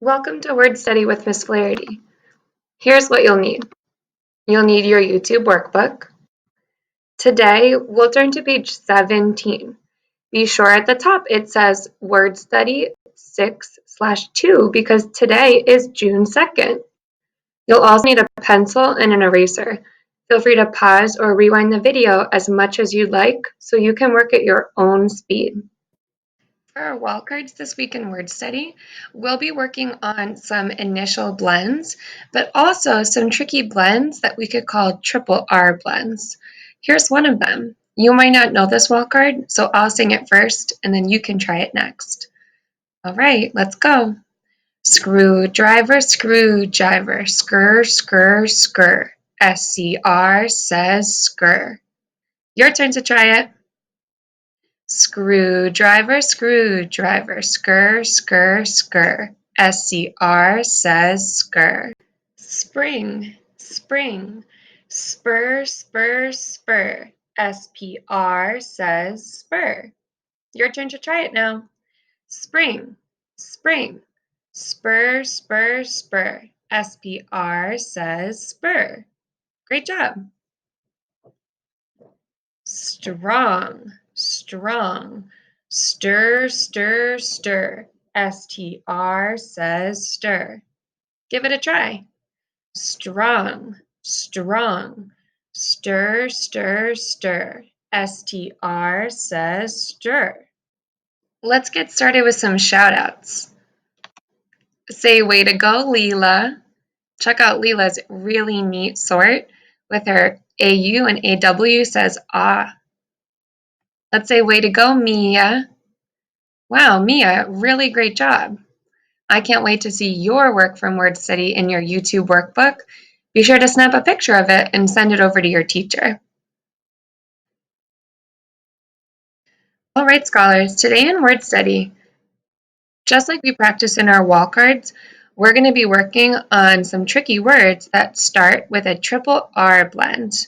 Welcome to Word Study with Miss Flaherty. Here's what you'll need. You'll need your YouTube workbook. Today, we'll turn to page 17. Be sure at the top it says Word Study 6/2 because today is June 2nd. You'll also need a pencil and an eraser. Feel free to pause or rewind the video as much as you'd like so you can work at your own speed. For our wildcards this week in Word Study, we'll be working on some initial blends, but also some tricky blends that we could call triple R blends. Here's one of them. You might not know this wildcard, so I'll sing it first and then you can try it next. All right, let's go. Screwdriver, screwdriver, skr, skr, skr. SCR says skr. Your turn to try it. Screwdriver, screwdriver, skr, skr, skr. SCR says skr. Spring, spring. Spur, spur, spur. SPR says spur. Your turn to try it now. Spring, spring. Spur, spur, spur. SPR says spur. Great job. Strong, strong. Stir, stir, stir. STR says stir. Give it a try. Strong, strong. Stir, stir, stir. STR says stir. Let's get started with some shout-outs. Say way to go, Leela. Check out Leela's really neat sort with her AU and AW says ah. Let's say way to go, Mia. Wow, Mia, really great job. I can't wait to see your work from Word Study in your YouTube workbook. Be sure to snap a picture of it and send it over to your teacher. All right, scholars, today in Word Study, just like we practice in our wall cards, we're going to be working on some tricky words that start with a triple R blend.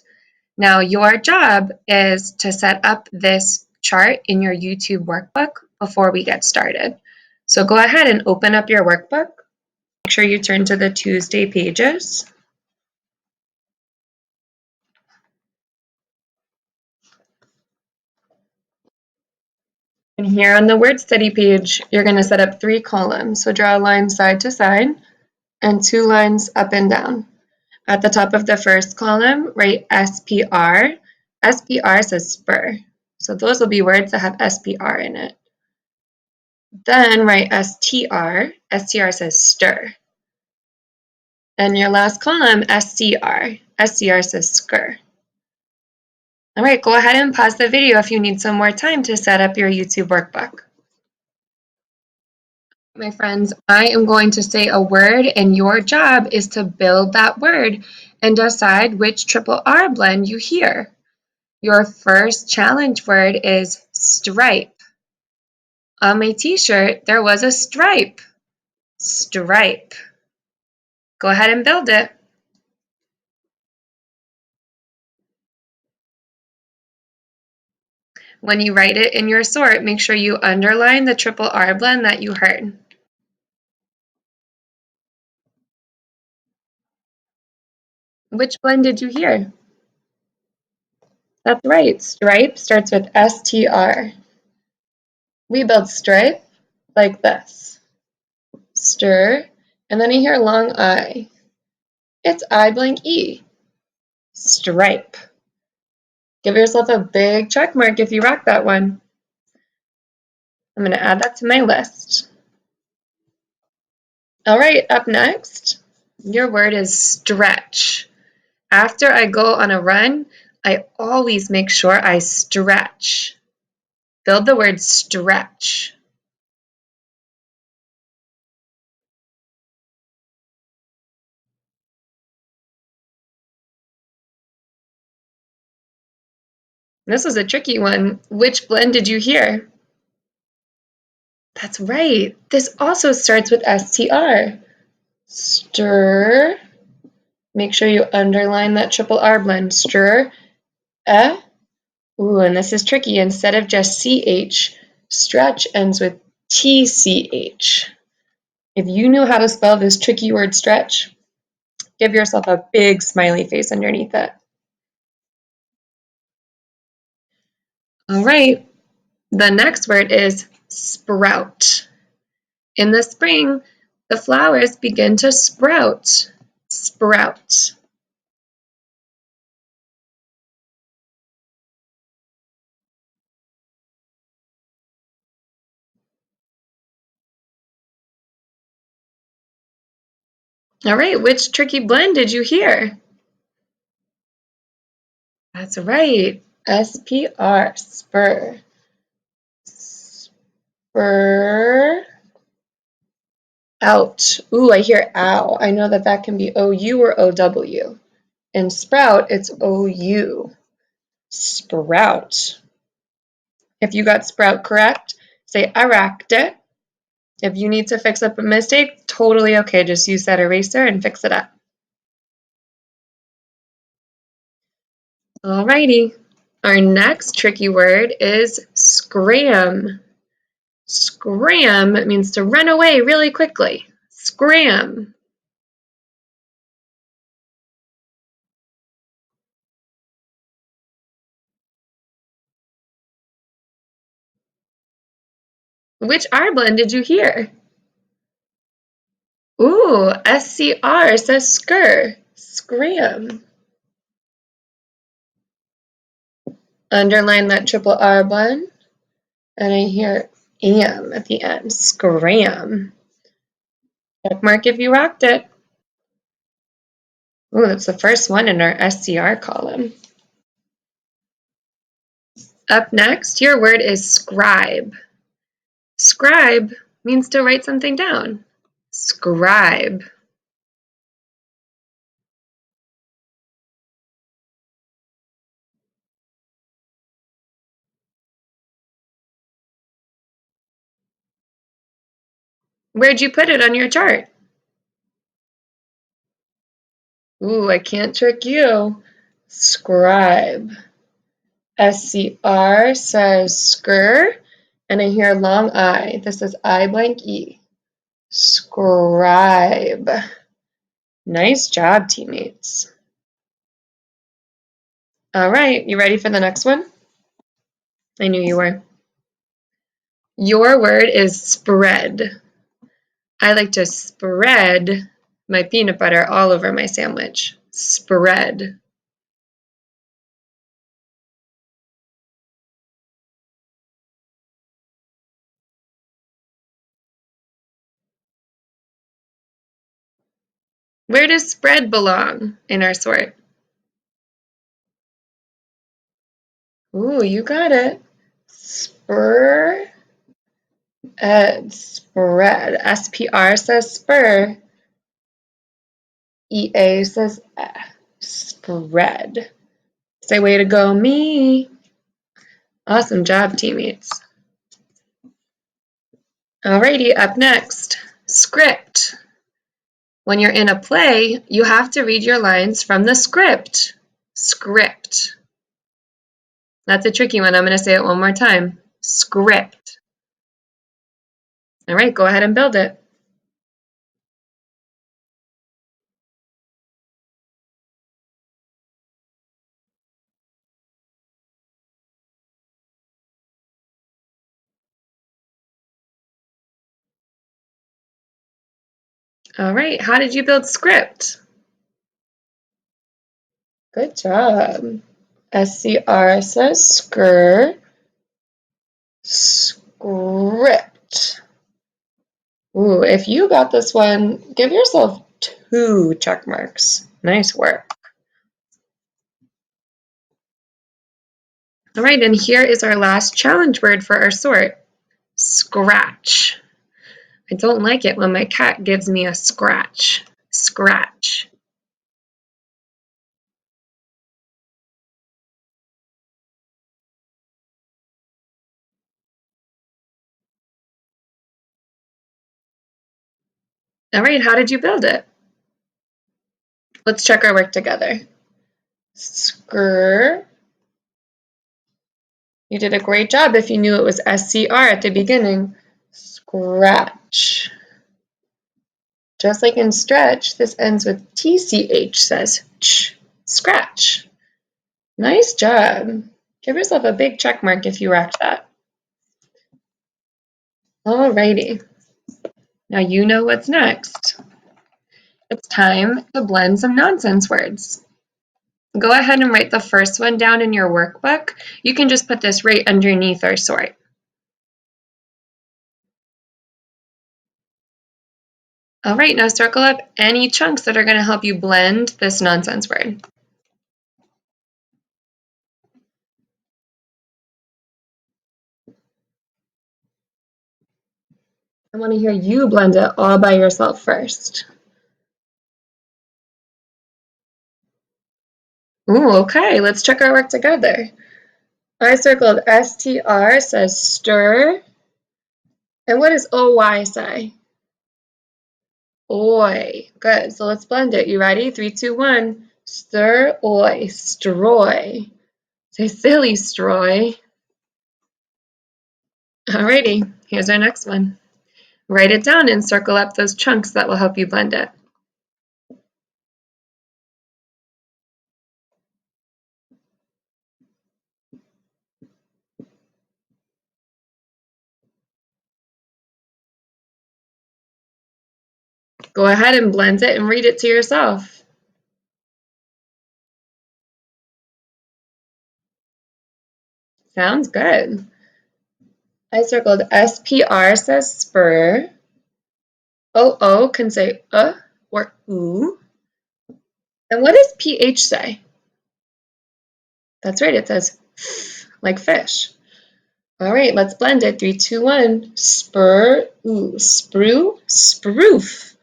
Now, your job is to set up this chart in your YouTube workbook before we get started. So go ahead and open up your workbook. Make sure you turn to the Tuesday pages. And here on the word study page, you're going to set up 3 columns. So draw a line side to side and 2 lines up and down. At the top of the first column, write SPR. SPR says spur. So those will be words that have SPR in it. Then write STR. STR says stir. And your last column, SCR. SCR says skr. All right, go ahead and pause the video if you need some more time to set up your YouTube workbook. My friends, I am going to say a word and your job is to build that word and decide which triple R blend you hear. Your first challenge word is stripe. On my t-shirt, there was a stripe. Stripe. Go ahead and build it. When you write it in your sort, make sure you underline the triple R blend that you heard. Which blend did you hear? That's right, stripe starts with STR. We build stripe like this. Stir, and then you hear long I. It's I blank E. Stripe. Give yourself a big check mark if you rock that one. I'm going to add that to my list. All right, up next, your word is stretch. After I go on a run, I always make sure I stretch. Build the word stretch. This was a tricky one. Which blend did you hear? That's right. This also starts with STR. Stir. Make sure you underline that triple R blend. Stir. Ooh, and this is tricky. Instead of just CH, stretch ends with TCH. If you knew how to spell this tricky word stretch, give yourself a big smiley face underneath it. All right, the next word is sprout. In the spring, the flowers begin to sprout. Sprout. All right, which tricky blend did you hear? That's right, SPR, spur. Spur out. Ooh, I hear ow. I know that that can be OU or OW. In sprout, it's OU. Sprout. If you got sprout correct, say I racked it. If you need to fix up a mistake, totally okay. Just use that eraser and fix it up. Alrighty. Our next tricky word is scram. Scram means to run away really quickly. Scram. Which R blend did you hear? Ooh, SCR says skr. Scram. Underline that triple R blend. And I hear am at the end. Scram. Check mark if you rocked it. Ooh, that's the first one in our SCR column. Up next, your word is scribe. Scribe means to write something down. Scribe. Where'd you put it on your chart? Ooh, I can't trick you. Scribe. SCR says skr, and I hear long I. This is I blank E. Scribe. Nice job, teammates. All right, you ready for the next one? I knew you were. Your word is spread. I like to spread my peanut butter all over my sandwich. Spread. Where does spread belong in our sort? Ooh, you got it. Spur. Spread. SPR says spur. EA says spread. Say way to go, me. Awesome job, teammates. Alrighty, up next, script. When you're in a play, you have to read your lines from the script. Script. That's a tricky one. I'm going to say it one more time. Script. All right, go ahead and build it. All right, how did you build script? Good job. SCR says skr. Script. Ooh, if you got this one, give yourself 2 check marks. Nice work. All right, and here is our last challenge word for our sort. Scratch. I don't like it when my cat gives me a scratch. Scratch. All right, how did you build it? Let's check our work together. Scr. You did a great job if you knew it was SCR at the beginning. Scratch. Just like in stretch, this ends with TCH, says ch, scratch. Nice job. Give yourself a big check mark if you rocked that. Alrighty. Now you know what's next. It's time to blend some nonsense words. Go ahead and write the first one down in your workbook. You can just put this right underneath our sort. All right, now circle up any chunks that are going to help you blend this nonsense word. I want to hear you blend it all by yourself first. Ooh, okay, let's check our work together. I circled STR, says stir. And what does OY say? Oi. Good, so let's blend it. You ready? 3, 2, 1. Stir, oi, stroy. Say silly, stroy. Alrighty, here's our next one. Write it down and circle up those chunks that will help you blend it. Go ahead and blend it and read it to yourself. Sounds good. I circled SPR, says spur. OO can say or oo. And what does PH say? That's right, it says f, like fish. All right, let's blend it. 3, 2, 1. Spur, ooh, sprue, sproof.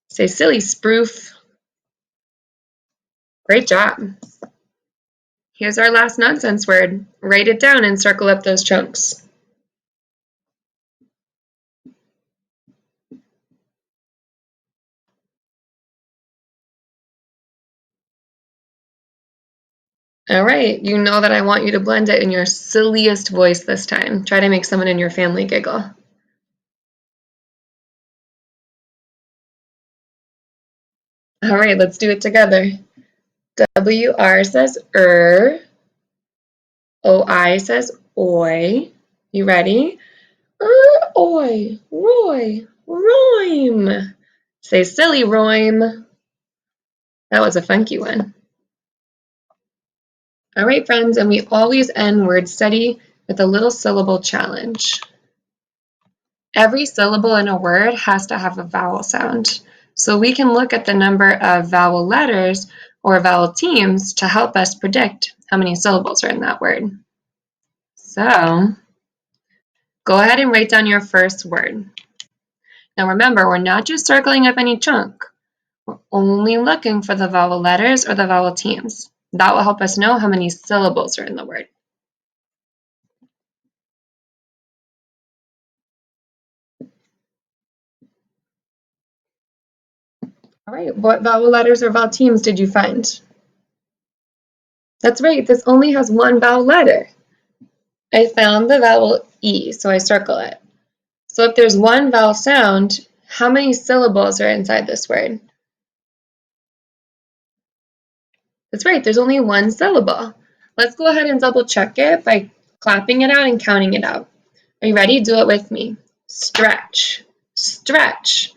Say silly, sproof. Great job. Here's our last nonsense word. Write it down and circle up those chunks. All right, you know that I want you to blend it in your silliest voice this time. Try to make someone in your family giggle. All right, let's do it together. WR says OI says oi. You ready? Oi, roy, rhyme. Say silly rhyme. That was a funky one. All right, friends, and we always end word study with a little syllable challenge. Every syllable in a word has to have a vowel sound. So we can look at the number of vowel letters or vowel teams to help us predict how many syllables are in that word. So go ahead and write down your first word. Now remember, we're not just circling up any chunk. We're only looking for the vowel letters or the vowel teams. That will help us know how many syllables are in the word. All right, what vowel letters or vowel teams did you find? That's right, this only has one vowel letter. I found the vowel E, so I circle it. So if there's one vowel sound, how many syllables are inside this word? That's right, there's only one syllable. Let's go ahead and double check it by clapping it out and counting it out. Are you ready? Do it with me. Stretch, stretch.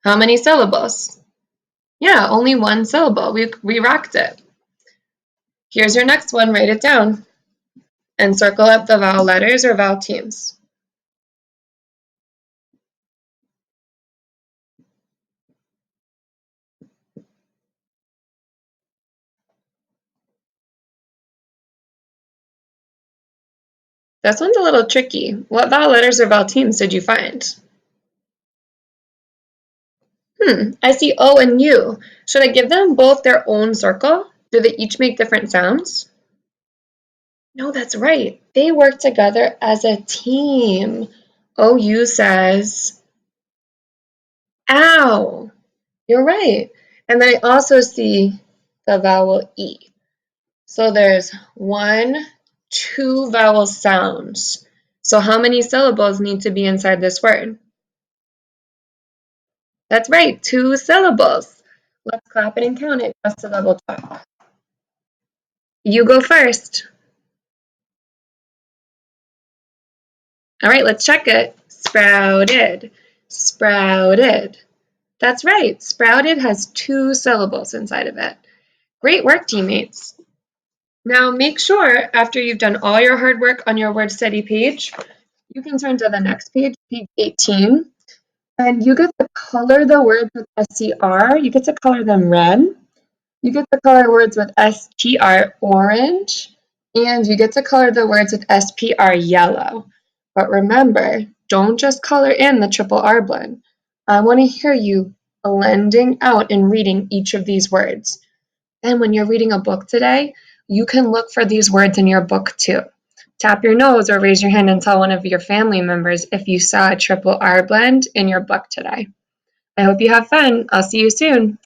How many syllables? Yeah, only one syllable. We rocked it. Here's your next one, write it down. And circle up the vowel letters or vowel teams. This one's a little tricky. What vowel letters or vowel teams did you find? I see O and U. Should I give them both their own circle? Do they each make different sounds? No, that's right. They work together as a team. OU says, ow. You're right. And then I also see the vowel E. So there's 1, 2 vowel sounds. So how many syllables need to be inside this word? That's right, 2 syllables. Let's clap it and count it just to double check. You go first. All right, let's check it. Sprouted, sprouted. That's right, sprouted has 2 syllables inside of it. Great work, teammates. Now make sure after you've done all your hard work on your word study page, you can turn to the next page, page 18, and you get to color the words with SCR. You get to color them red. You get to color words with SPR orange, and you get to color the words with SPR yellow. But remember, don't just color in the triple R blend. I want to hear you blending out and reading each of these words. And when you're reading a book today, you can look for these words in your book too. Tap your nose or raise your hand and tell one of your family members if you saw a triple R blend in your book today. I hope you have fun. I'll see you soon.